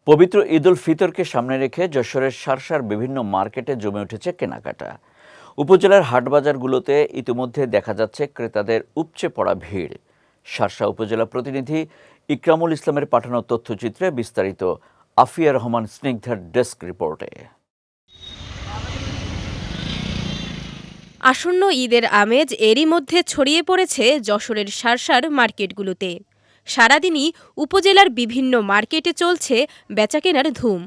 পবিত্র ঈদ উল ফিতরকে সামনে রেখে যশোরের শার্শার বিভিন্ন মার্কেটে জমে উঠেছে কেনাকাটা। উপজেলার হাটবাজারগুলোতে ইতিমধ্যে দেখা যাচ্ছে ক্রেতাদের উপচে পড়া ভিড়। শার্শা উপজেলা প্রতিনিধি ইকরামুল ইসলামের পাঠানো তথ্যচিত্রে বিস্তারিত আফিয়া রহমান স্নিগ্ধার ডেস্ক রিপোর্টে। আসন্ন ঈদের আমেজ এরই মধ্যে ছড়িয়ে পড়েছে যশোরের শার্শার মার্কেটগুলোতে। সারাদিনই উপজেলার বিভিন্ন মার্কেটে চলছে বেচাকেনার ধুম।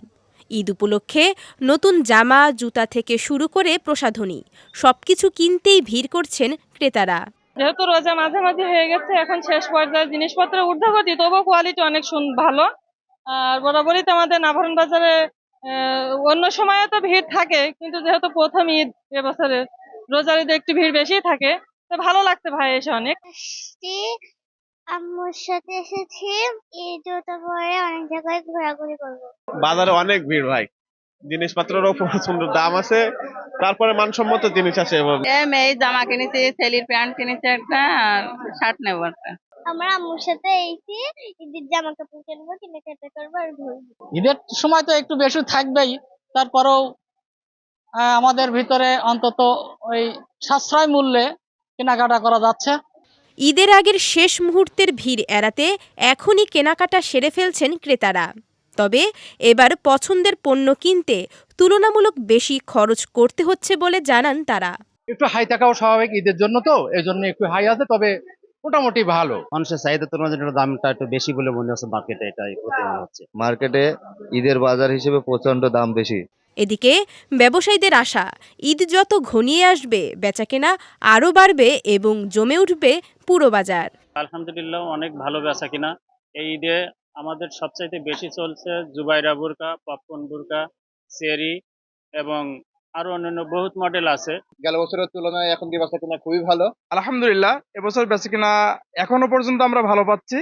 ঈদ উপলক্ষে নতুন জামা, জুতা থেকে শুরু করে প্রসাধনী সবকিছু কিনতেই ভিড় করছেন ক্রেতারা। যেহেতু রোজা মাঝামাঝি হয়ে গেছে, এখন শেষ পর্যায়ে জিনিসপত্রের ঊর্ধ্বগতি, তবুও কোয়ালিটি অনেক ভালো। আর বরাবরই তো আমাদের নাভারণ বাজারে অন্য সময়ে তো ভিড় থাকে, কিন্তু যেহেতু প্রথম ঈদ এবছরে রোজার ঈদে একটু ভিড় বেশি থাকে, তো ভালো লাগছে ভাই এসে অনেক। আম্মুর সাথে এসেছি, ঈদ পরে অনেক জায়গায় ঘোরাঘুরি করবো। বাজারে অনেক ভিড় ভাই, জিনিসপত্রেরও সুন্দর দাম আছে, তারপরে মানসম্মত জিনিস আছে। মেয়ে জামা কিনেছি, ছেলের প্যান্ট কিনেছি একটা, আর শার্ট নেবো একটা। আমরা আম্মুর সাথে এসেছি, ঈদের জামা কাপড় কিনবো, কেনাকাটা করবো আর ঘুরবো। ঈদের সময় তো একটু বেশি থাকবেই, তারপরেও আমাদের ভিতরে অন্তত ওই সাশ্রয় মূল্যে কেনাকাটা করা যাচ্ছে। ঈদের আগের শেষ মুহূর্তের ভিড় এড়াতে এখনই কেনাকাটা সেরে ফেলছেন ক্রেতারা। তবে এবার পছন্দের পণ্য কিনতে তুলনামূলক বেশি খরচ করতে হচ্ছে বলে জানান তারা। একটু হাই থাকাও স্বাভাবিক, ঈদের জন্য তো এই জন্য একটু হাই আছে, তবে মোটামুটি ভালো। মানুষের চাহিদা তুলনায় দামটা একটু বেশি বলে মনে হচ্ছে মার্কেটে, এটাই প্রতিমত হচ্ছে। মার্কেটে ঈদের বাজার হিসেবে প্রচন্ড দাম বেশি। এদিকে ব্যবসায়ীদের আশা, ঈদ যত ঘনিয়ে আসবে বেচাকেনা আরও বাড়বে এবং জমে উঠবে পুরো বাজার। আলহামদুলিল্লাহ অনেক ভালো বেচাকেনা। এই ঈদে আমাদের সবচাইতে বেশি চলছে জুবাইরা বুরকা, পপকর্ন বুরকা, চেরি এবং আরো অন্যান্য বহুত মডেল আছে। গেল বছরের তুলনায় এখন দিয়ে বেচাকেনা খুবই ভালো। আলহামদুলিল্লাহ এবছর বেচাকেনা এখনো পর্যন্ত আমরা ভালো পাচ্ছি।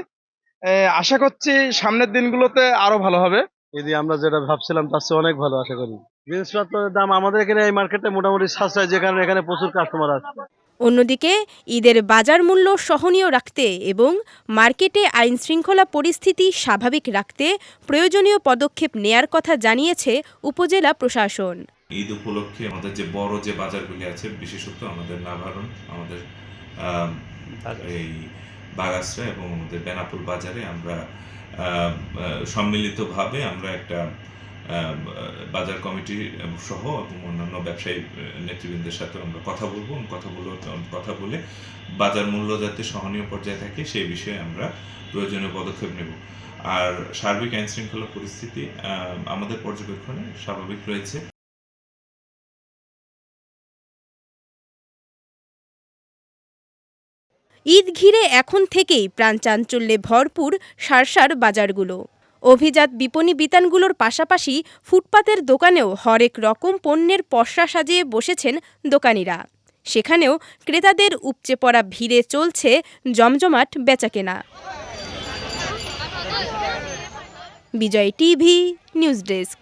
আশা করছি সামনের দিনগুলোতে আরো ভালো হবে। ঈদে আমরা যেটা ভাবছিলাম তার চেয়ে অনেক ভালো আশা করি। জিনিসপত্রের দাম আমাদের এখানে এই মার্কেটে মোটামুটি সাশ্রয়, যে কারণে এখানে প্রচুর কাস্টমার আসছে। অন্যদিকে ঈদের বাজার মূল্য সহনীয় রাখতে এবং মার্কেটে আইন শৃঙ্খলা পরিস্থিতি স্বাভাবিক রাখতে প্রয়োজনীয় পদক্ষেপ নেয়ার কথা জানিয়েছে উপজেলা প্রশাসন। ঈদ উপলক্ষে আমাদের যে বড় যে বাজারগুলি আছে, বিশেষত আমাদের নাভারণ, আমাদের এই বাগাসরা এবং আমাদের বেনাপুল বাজারে আমরা সম্মিলিতভাবে আমরা একটা বাজার কমিটি সহ এবং অন্যান্য ব্যবসায়ী নেতৃবৃন্দের সাথে আমরা কথা বলে বাজার মূল্য যাতে সহনীয় পর্যায়ে থাকে সেই বিষয়ে আমরা প্রয়োজনীয় পদক্ষেপ নেব। আর সার্বিক আইন শৃঙ্খলা পরিস্থিতি আমাদের পর্যবেক্ষণে স্বাভাবিক রয়েছে। ঈদ ঘিরে এখন থেকেই প্রাণচাঞ্চল্যে ভরপুর শার্শার বাজারগুলো। অভিজাত বিপণী বিতানগুলোর পাশাপাশি ফুটপাতের দোকানেও হরেক রকম পণ্যের পসরা সাজিয়ে বসেছেন দোকানিরা। সেখানেও ক্রেতাদের উপচে পড়া ভিড়ে চলছে জমজমাট বেচাকেনা। বিজয় টিভি নিউজ ডেস্ক।